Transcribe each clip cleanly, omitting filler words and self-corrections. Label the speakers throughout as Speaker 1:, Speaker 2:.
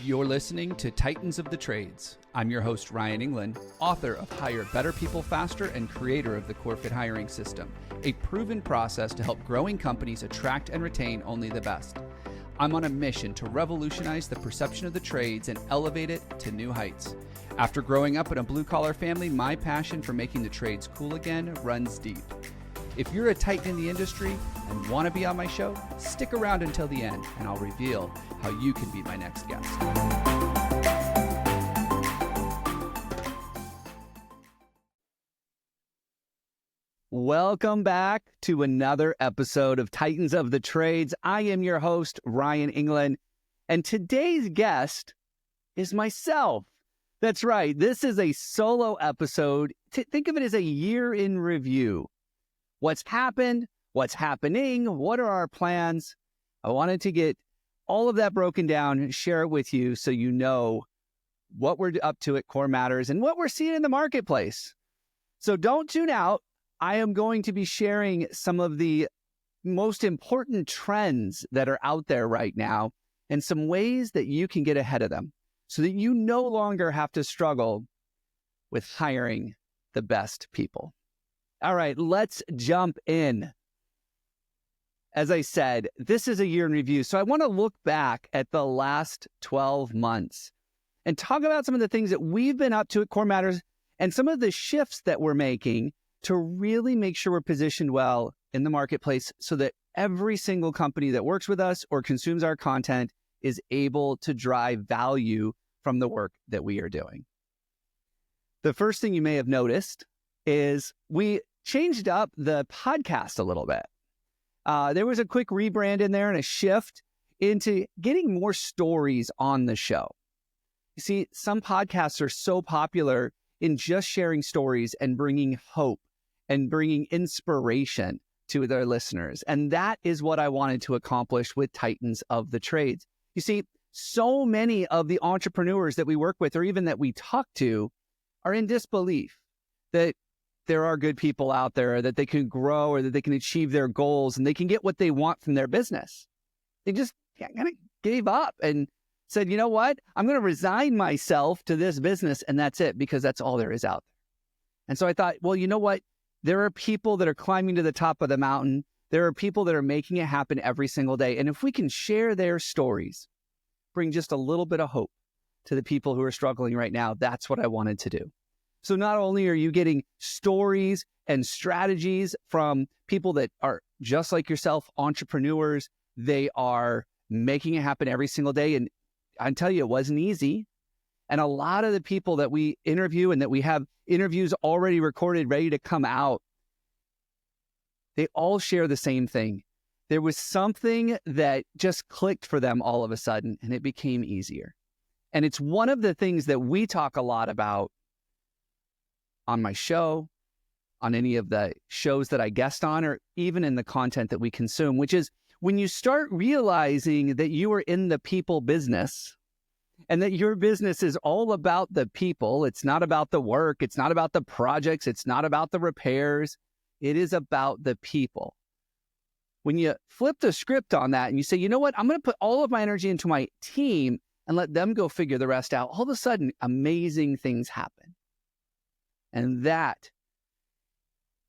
Speaker 1: You're listening to Titans of the Trades. I'm your host, Ryan Englin, author of Hire Better People Faster and creator of the CoreFit hiring system, a proven process to help growing companies attract and retain only the best. I'm on a mission to revolutionize the perception of the trades and elevate it to new heights. After growing up in a blue-collar family, my passion for making the trades cool again runs deep. If you're a Titan in the industry and want to be on my show, stick around until the end and I'll reveal how you can be my next guest. Welcome back to another episode of Titans of the Trades. I am your host, Ryan Englin, and today's guest is myself. That's right. This is a solo episode. Think of it as a year in review. What's happened? What's happening? What are our plans? I wanted to get all of that broken down and share it with you so you know what we're up to at Core Matters and what we're seeing in the marketplace. So don't tune out. I am going to be sharing some of the most important trends that are out there right now and some ways that you can get ahead of them so that you no longer have to struggle with hiring the best people. All right, let's jump in. As I said, this is a year in review, so I want to look back at the last 12 months and talk about some of the things that we've been up to at Core Matters and some of the shifts that we're making to really make sure we're positioned well in the marketplace so that every single company that works with us or consumes our content is able to drive value from the work that we are doing. The first thing you may have noticed is we changed up the podcast a little bit. There was a quick rebrand in there and a shift into getting more stories on the show. You see, some podcasts are so popular in just sharing stories and bringing hope and bringing inspiration to their listeners. And that is what I wanted to accomplish with Titans of the Trades. You see, so many of the entrepreneurs that we work with or even that we talk to are in disbelief that there are good people out there, that they can grow or that they can achieve their goals and they can get what they want from their business. They just kind of gave up and said, you know what? I'm going to resign myself to this business and that's it because that's all there is out there. And so I thought, well, you know what? There are people that are climbing to the top of the mountain. There are people that are making it happen every single day. And if we can share their stories, bring just a little bit of hope to the people who are struggling right now, that's what I wanted to do. So not only are you getting stories and strategies from people that are just like yourself, entrepreneurs, they are making it happen every single day. And I tell you, it wasn't easy. And a lot of the people that we interview and that we have interviews already recorded, ready to come out, they all share the same thing. There was something that just clicked for them all of a sudden, and it became easier. And it's one of the things that we talk a lot about on my show, on any of the shows that I guest on, or even in the content that we consume, which is when you start realizing that you are in the people business and that your business is all about the people. It's not about the work. It's not about the projects. It's not about the repairs. It is about the people. When you flip the script on that and you say, you know what, I'm going to put all of my energy into my team and let them go figure the rest out, all of a sudden, amazing things happen. And that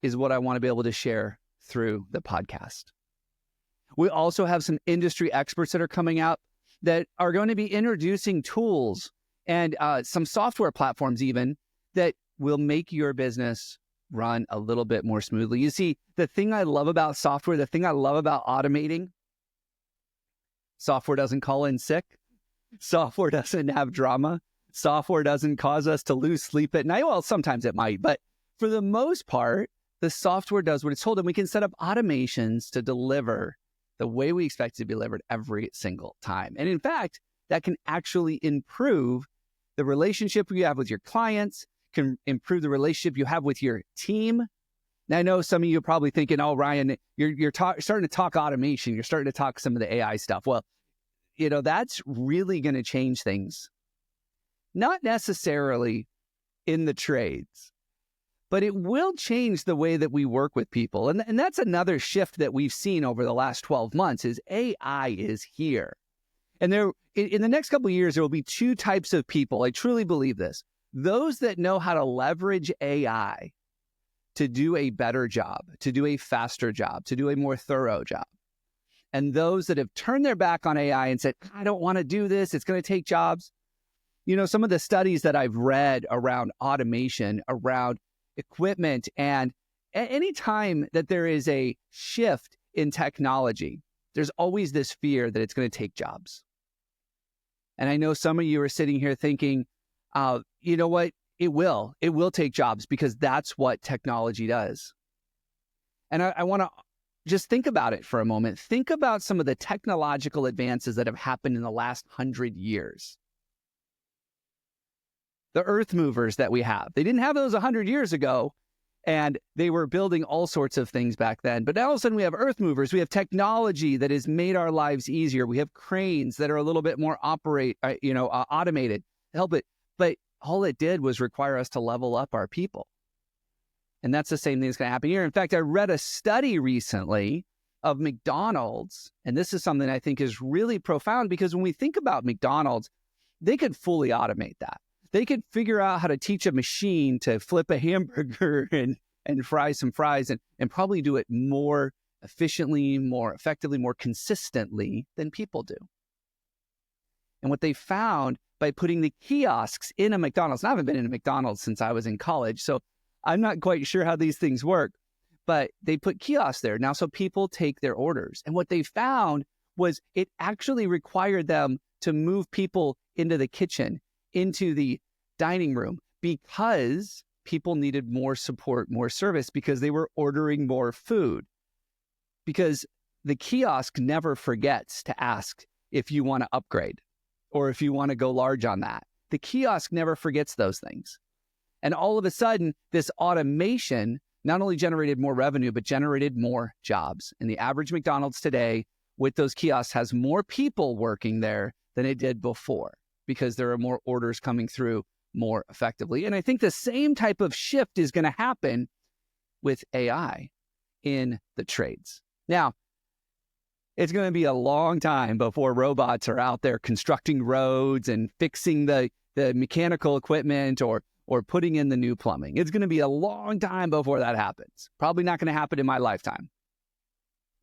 Speaker 1: is what I want to be able to share through the podcast. We also have some industry experts that are coming out that are going to be introducing tools and some software platforms even that will make your business run a little bit more smoothly. You see, the thing I love about software, the thing I love about automating, software doesn't call in sick. Software doesn't have drama. Software doesn't cause us to lose sleep at night. Well, sometimes it might, but for the most part, the software does what it's told, and we can set up automations to deliver the way we expect it to be delivered every single time. And in fact, that can actually improve the relationship you have with your clients, can improve the relationship you have with your team. Now, I know some of you are probably thinking, oh, Ryan, you're starting to talk automation. You're starting to talk some of the AI stuff. Well, you know, that's really going to change things. Not necessarily in the trades, but it will change the way that we work with people. And that's another shift that we've seen over the last 12 months is AI is here. And in the next couple of years, there will be two types of people. I truly believe this. Those that know how to leverage AI to do a better job, to do a faster job, to do a more thorough job. And those that have turned their back on AI and said, I don't want to do this, it's going to take jobs. You know, some of the studies that I've read around automation, around equipment, and any time that there is a shift in technology, there's always this fear that it's going to take jobs. And I know some of you are sitting here thinking, you know what? It will take jobs because that's what technology does. And I want to just think about it for a moment. Think about some of the technological advances that have happened in the last 100 years. The earth movers that we have, they didn't have those 100 years ago, and they were building all sorts of things back then. But now all of a sudden we have earth movers. We have technology that has made our lives easier. We have cranes that are a little bit more automated to help it. But all it did was require us to level up our people. And that's the same thing that's going to happen here. In fact, I read a study recently of McDonald's, and this is something I think is really profound because when we think about McDonald's, they could fully automate that. They could figure out how to teach a machine to flip a hamburger and fry some fries and probably do it more efficiently, more effectively, more consistently than people do. And what they found by putting the kiosks in a McDonald's, and I haven't been in a McDonald's since I was in college, so I'm not quite sure how these things work, but they put kiosks there now so people take their orders. And what they found was it actually required them to move people into the kitchen, into the dining room, because people needed more support, more service, because they were ordering more food. Because the kiosk never forgets to ask if you want to upgrade or if you want to go large on that. The kiosk never forgets those things. And all of a sudden, this automation not only generated more revenue, but generated more jobs. And the average McDonald's today with those kiosks has more people working there than it did before, because there are more orders coming through more effectively. And I think the same type of shift is going to happen with AI in the trades. Now, it's going to be a long time before robots are out there constructing roads and fixing the mechanical equipment or putting in the new plumbing. It's going to be a long time before that happens. Probably not going to happen in my lifetime.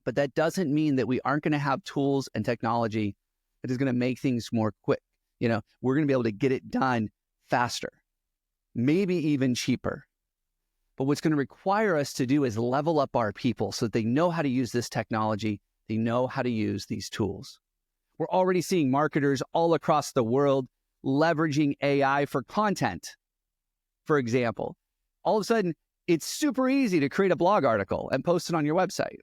Speaker 1: But that doesn't mean that we aren't going to have tools and technology that is going to make things more quick. You know, we're going to be able to get it done faster, maybe even cheaper. But what's going to require us to do is level up our people so that they know how to use this technology. They know how to use these tools. We're already seeing marketers all across the world leveraging AI for content. For example, all of a sudden, it's super easy to create a blog article and post it on your website.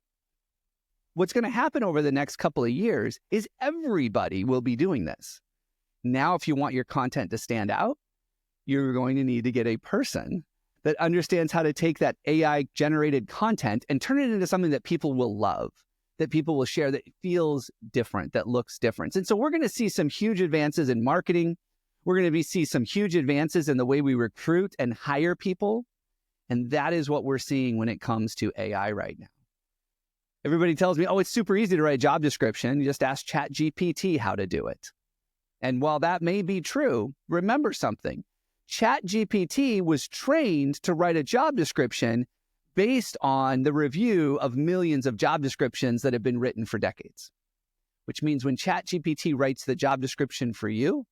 Speaker 1: What's going to happen over the next couple of years is everybody will be doing this. Now, if you want your content to stand out, you're going to need to get a person that understands how to take that AI-generated content and turn it into something that people will love, that people will share, that feels different, that looks different. And so we're going to see some huge advances in marketing. We're going to see some huge advances in the way we recruit and hire people. And that is what we're seeing when it comes to AI right now. Everybody tells me, oh, it's super easy to write a job description. You just ask ChatGPT how to do it. And while that may be true, remember something. ChatGPT was trained to write a job description based on the review of millions of job descriptions that have been written for decades. Which means when ChatGPT writes the job description for you,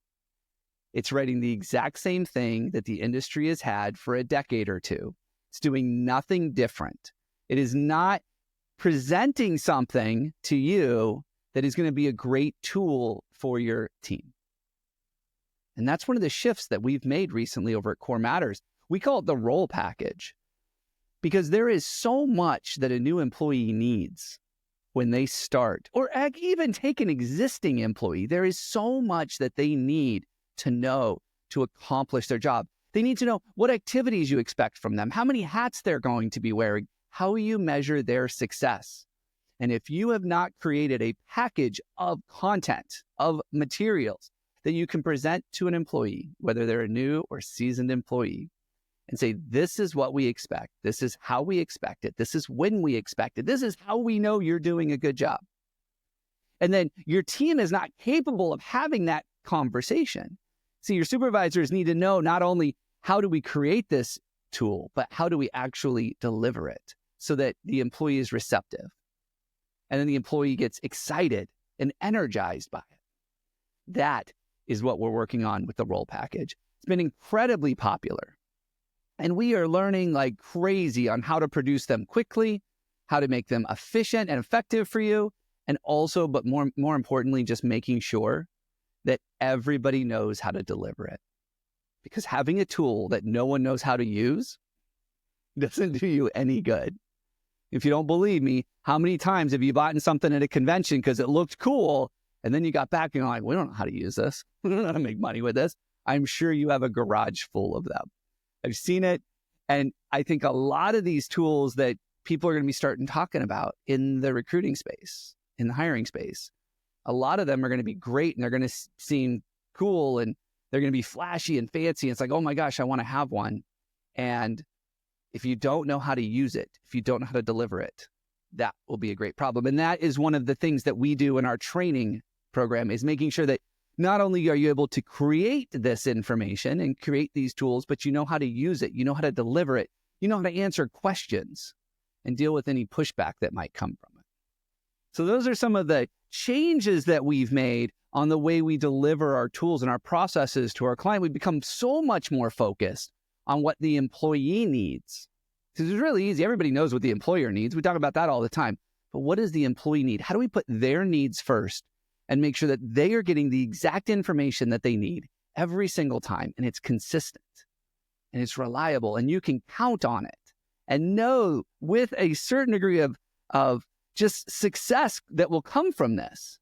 Speaker 1: it's writing the exact same thing that the industry has had for a decade or two. It's doing nothing different. It is not presenting something to you that is going to be a great tool for your team. And that's one of the shifts that we've made recently over at Core Matters. We call it the role package, because there is so much that a new employee needs when they start, or even take an existing employee. There is so much that they need to know to accomplish their job. They need to know what activities you expect from them, how many hats they're going to be wearing, how you measure their success. And if you have not created a package of content, of materials that you can present to an employee, whether they're a new or seasoned employee, and say, this is what we expect, this is how we expect it, this is when we expect it, this is how we know you're doing a good job. And then your team is not capable of having that conversation. See, your supervisors need to know not only how do we create this tool, but how do we actually deliver it so that the employee is receptive. And then the employee gets excited and energized by it. That is what we're working on with the role package. It's been incredibly popular. And we are learning like crazy on how to produce them quickly, how to make them efficient and effective for you, and also, but more importantly, just making sure that everybody knows how to deliver it. Because having a tool that no one knows how to use doesn't do you any good. If you don't believe me, how many times have you bought something at a convention because it looked cool, and then you got back and you're like, we don't know how to use this. We don't know how to make money with this. I'm sure you have a garage full of them. I've seen it. And I think a lot of these tools that people are going to be starting talking about in the recruiting space, in the hiring space, a lot of them are going to be great and they're going to seem cool and they're going to be flashy and fancy. It's like, oh my gosh, I want to have one. And if you don't know how to use it, if you don't know how to deliver it, that will be a great problem. And that is one of the things that we do in our training program, is making sure that not only are you able to create this information and create these tools, but you know how to use it, you know how to deliver it, you know how to answer questions and deal with any pushback that might come from it. So those are some of the changes that we've made on the way we deliver our tools and our processes to our client. We've become so much more focused on what the employee needs. Because it's really easy. Everybody knows what the employer needs. We talk about that all the time. But what does the employee need? How do we put their needs first and make sure that they are getting the exact information that they need every single time, and it's consistent and it's reliable and you can count on it and know with a certain degree of just success that will come from this?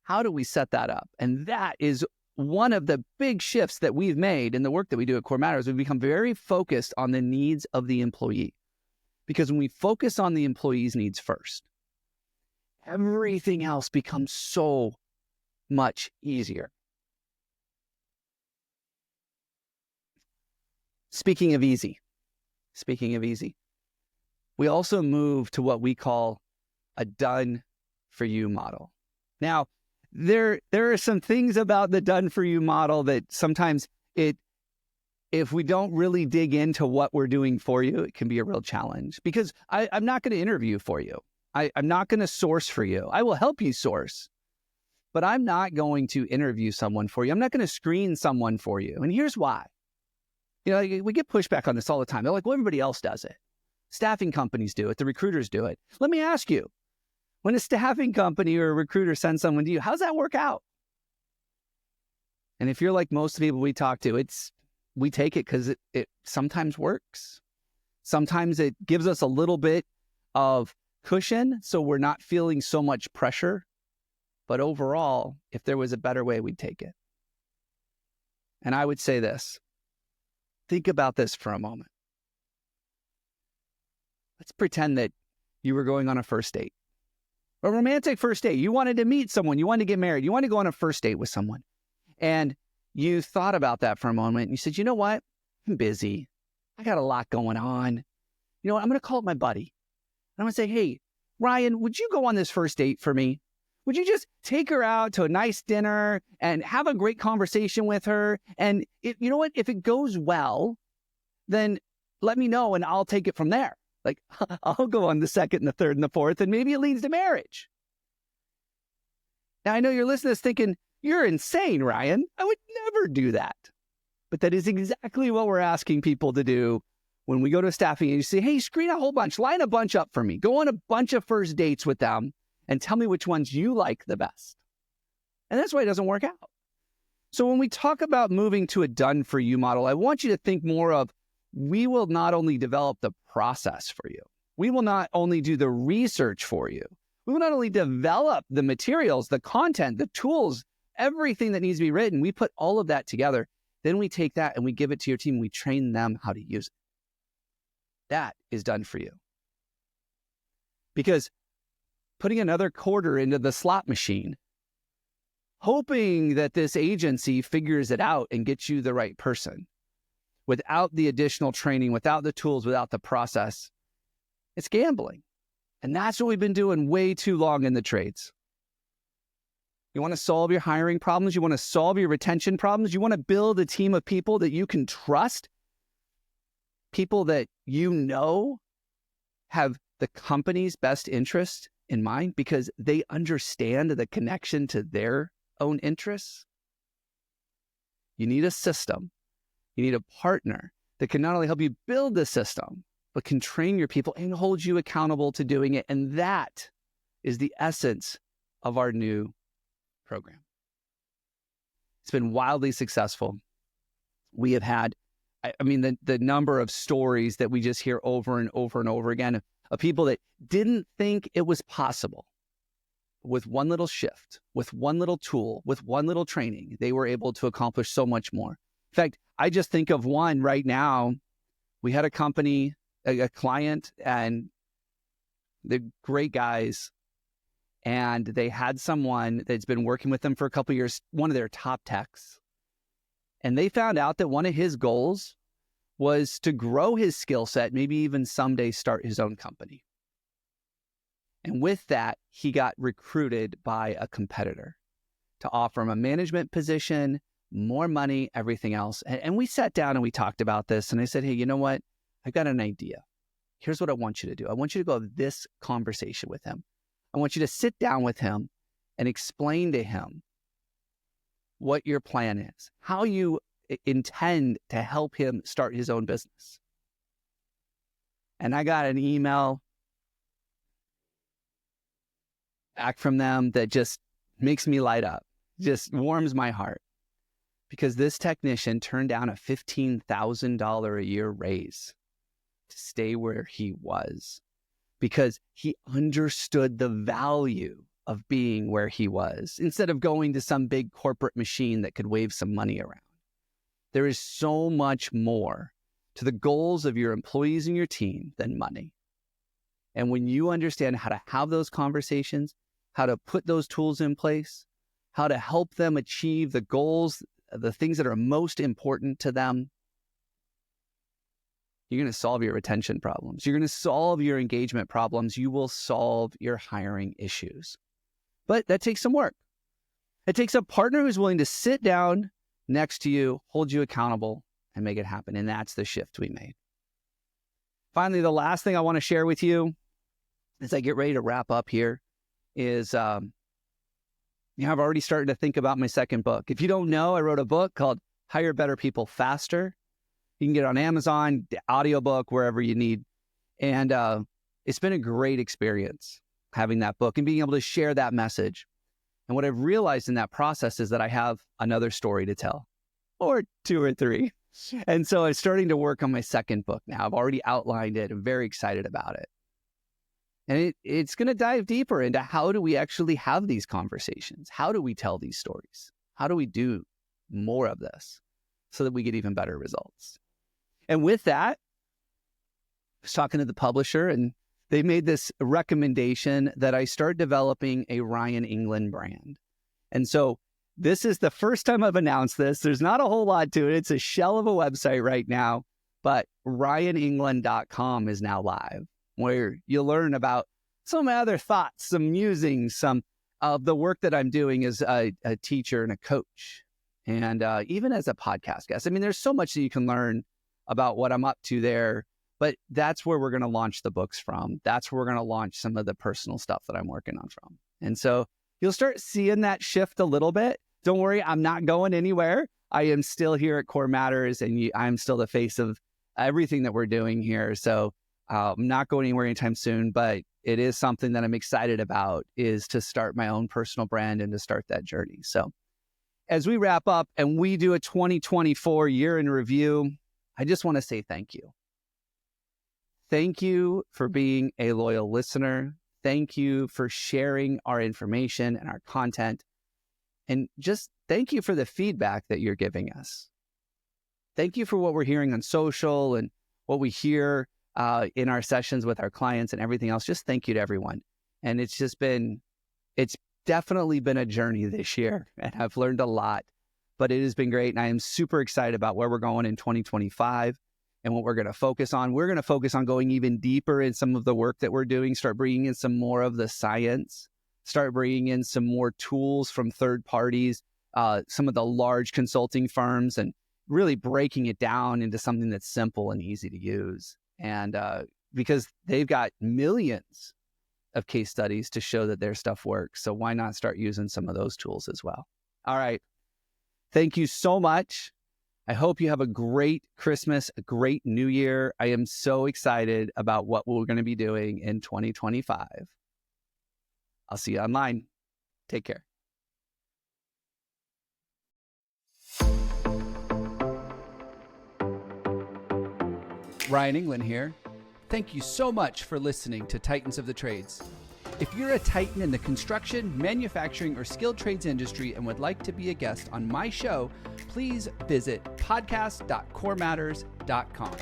Speaker 1: How do we set that up? And that is one of the big shifts that we've made in the work that we do at Core Matters. We've become very focused on the needs of the employee. Because when we focus on the employee's needs first, everything else becomes so much easier. Speaking of easy, we also move to what we call a done-for-you model. Now, there are some things about the done-for-you model that sometimes if we don't really dig into what we're doing for you, it can be a real challenge. Because I'm not going to interview for you. I'm not going to source for you. I will help you source, but I'm not going to interview someone for you. I'm not going to screen someone for you. And here's why. You know, we get pushback on this all the time. They're like, well, everybody else does it. Staffing companies do it. The recruiters do it. Let me ask you, when a staffing company or a recruiter sends someone to you, how's that work out? And if you're like most people we talk to, we take it because it sometimes works. Sometimes it gives us a little bit of cushion, so we're not feeling so much pressure. But overall, if there was a better way, we'd take it. And I would say this. Think about this for a moment. Let's pretend that you were going on a first date. A romantic first date. You wanted to meet someone. You wanted to get married. You wanted to go on a first date with someone. And you thought about that for a moment. And you said, you know what? I'm busy. I got a lot going on. You know what? I'm going to call up my buddy. I'm going to say, hey, Ryan, would you go on this first date for me? Would you just take her out to a nice dinner and have a great conversation with her? And you know what? If it goes well, then let me know and I'll take it from there. Like, I'll go on the second and the third and the fourth, and maybe it leads to marriage. Now, I know you're listening to this thinking, you're insane, Ryan. I would never do that. But that is exactly what we're asking people to do when we go to a staffing agency. Hey, screen a whole bunch, line a bunch up for me. Go on a bunch of first dates with them and tell me which ones you like the best. And that's why it doesn't work out. So when we talk about moving to a done-for-you model, I want you to think more of, we will not only develop the process for you, we will not only do the research for you, we will not only develop the materials, the content, the tools, everything that needs to be written. We put all of that together. Then we take that and we give it to your team. We train them how to use it. That is done for you. Because putting another quarter into the slot machine, hoping that this agency figures it out and gets you the right person, without the additional training, without the tools, without the process, it's gambling. And that's what we've been doing way too long in the trades. You want to solve your hiring problems. You want to solve your retention problems. You want to build a team of people that you can trust, people that you know have the company's best interest in mind because they understand the connection to their own interests. You need a system. You need a partner that can not only help you build the system, but can train your people and hold you accountable to doing it. And that is the essence of our new program. It's been wildly successful. We have had, the number of stories that we just hear over and over and over again of people that didn't think it was possible. With one little shift, with one little tool, with one little training, they were able to accomplish so much more. In fact, I just think of one right now. We had a company, a client, and they're great guys. And they had someone that's been working with them for a couple of years, one of their top techs. And they found out that one of his goals was to grow his skill set, maybe even someday start his own company. And with that, he got recruited by a competitor to offer him a management position, more money, everything else. And we sat down and we talked about this. And I said, hey, you know what? I've got an idea. Here's what I want you to do. I want you to go have this conversation with him. I want you to sit down with him and explain to him what your plan is, how you intend to help him start his own business. And I got an email back from them that just makes me light up, just warms my heart, because this technician turned down a $15,000 a year raise to stay where he was because he understood the value of being where he was instead of going to some big corporate machine that could wave some money around. There is so much more to the goals of your employees and your team than money. And when you understand how to have those conversations, how to put those tools in place, how to help them achieve the goals, the things that are most important to them, you're going to solve your retention problems. You're going to solve your engagement problems. You will solve your hiring issues. But that takes some work. It takes a partner who's willing to sit down next to you, hold you accountable, and make it happen. And that's the shift we made. Finally, the last thing I want to share with you as I get ready to wrap up here is, I've already started to think about my second book. If you don't know, I wrote a book called Hire Better People Faster. You can get it on Amazon, the audiobook, wherever you need. And it's been a great experience having that book and being able to share that message. And what I've realized in that process is that I have another story to tell, or two or three. And so I'm starting to work on my second book now. I've already outlined it. I'm very excited about it. And it's going to dive deeper into how do we actually have these conversations? How do we tell these stories? How do we do more of this so that we get even better results? And with that, I was talking to the publisher and they made this recommendation that I start developing a Ryan Englin brand. And so this is the first time I've announced this. There's not a whole lot to it. It's a shell of a website right now, but ryanenglin.com is now live, where you'll learn about some other thoughts, some musings, some of the work that I'm doing as a teacher and a coach, and even as a podcast guest. I mean, there's so much that you can learn about what I'm up to there, but that's where we're going to launch the books from. That's where we're going to launch some of the personal stuff that I'm working on from. And so you'll start seeing that shift a little bit. Don't worry, I'm not going anywhere. I am still here at Core Matters, and I'm still the face of everything that we're doing here. So I'm not going anywhere anytime soon, but it is something that I'm excited about, is to start my own personal brand and to start that journey. So as we wrap up and we do a 2024 year in review, I just want to say thank you. Thank you for being a loyal listener. Thank you for sharing our information and our content. And just thank you for the feedback that you're giving us. Thank you for what we're hearing on social and what we hear in our sessions with our clients and everything else. Just thank you to everyone. And it's definitely been a journey this year, and I've learned a lot, but it has been great. And I am super excited about where we're going in 2025. and what we're going to focus on. We're going to focus on going even deeper in some of the work that we're doing, start bringing in some more of the science, start bringing in some more tools from third parties, some of the large consulting firms, and really breaking it down into something that's simple and easy to use. And because they've got millions of case studies to show that their stuff works. So why not start using some of those tools as well? All right. Thank you so much. I hope you have a great Christmas, a great New Year. I am so excited about what we're going to be doing in 2025. I'll see you online. Take care. Ryan Englin here. Thank you so much for listening to Titans of the Trades. If you're a Titan in the construction, manufacturing, or skilled trades industry and would like to be a guest on my show, please visit podcast.corematters.com.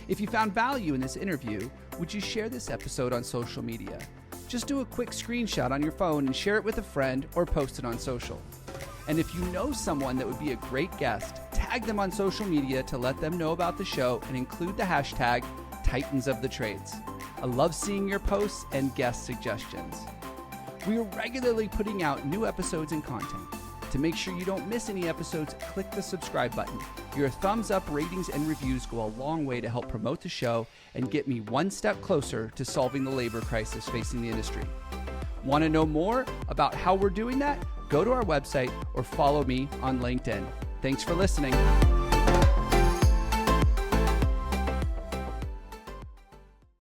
Speaker 1: If you found value in this interview, would you share this episode on social media? Just do a quick screenshot on your phone and share it with a friend or post it on social. And if you know someone that would be a great guest, tag them on social media to let them know about the show and include the hashtag Titans of the Trades. I love seeing your posts and guest suggestions. We are regularly putting out new episodes and content. To make sure you don't miss any episodes, click the subscribe button. Your thumbs up, ratings, and reviews go a long way to help promote the show and get me one step closer to solving the labor crisis facing the industry. Want to know more about how we're doing that? Go to our website or follow me on LinkedIn. Thanks for listening.